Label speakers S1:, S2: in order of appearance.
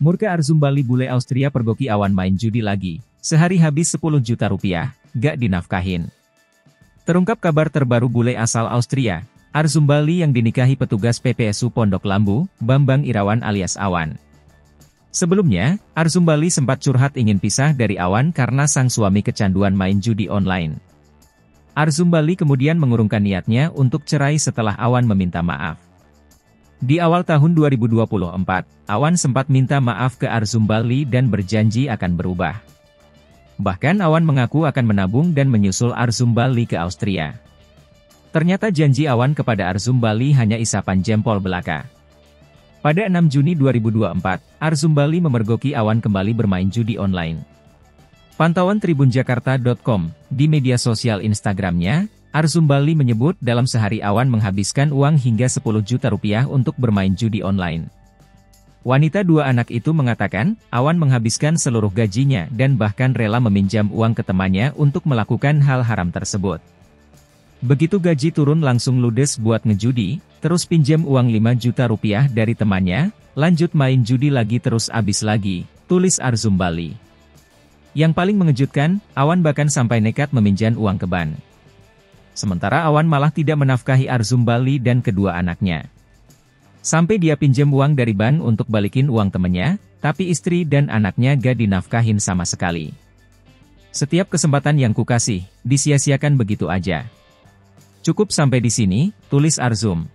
S1: Murka Arzumbali bule Austria pergoki Awan main judi lagi. Sehari habis 10 juta rupiah, gak dinafkahin. Terungkap kabar terbaru bule asal Austria, Arzumbali yang dinikahi petugas PPSU Pondok Lambu, Bambang Irawan alias Awan. Sebelumnya, Arzumbali sempat curhat ingin pisah dari Awan karena sang suami kecanduan main judi online. Arzumbali kemudian mengurungkan niatnya untuk cerai setelah Awan meminta maaf. Di awal tahun 2024, Awan sempat minta maaf ke Arzumbali dan berjanji akan berubah. Bahkan Awan mengaku akan menabung dan menyusul Arzumbali ke Austria. Ternyata janji Awan kepada Arzumbali hanya isapan jempol belaka. Pada 6 Juni 2024, Arzumbali memergoki Awan kembali bermain judi online. Pantauan tribunjakarta.com, di media sosial Instagramnya, Arzumbali menyebut dalam sehari Awan menghabiskan uang hingga 10 juta rupiah untuk bermain judi online. Wanita 2 anak itu mengatakan, Awan menghabiskan seluruh gajinya dan bahkan rela meminjam uang ke temannya untuk melakukan hal haram tersebut. Begitu gaji turun langsung ludes buat ngejudi, terus pinjam uang 5 juta rupiah dari temannya, lanjut main judi lagi terus abis lagi, tulis Arzumbali. Yang paling mengejutkan, Awan bahkan sampai nekat meminjam uang ke ban. Sementara Awan malah tidak menafkahi Arzumbali dan kedua anaknya. Sampai dia pinjam uang dari ban untuk balikin uang temennya, tapi istri dan anaknya gak dinafkahin sama sekali. Setiap kesempatan yang kukasih, disia-siakan begitu aja. Cukup sampai di sini, tulis Arzum.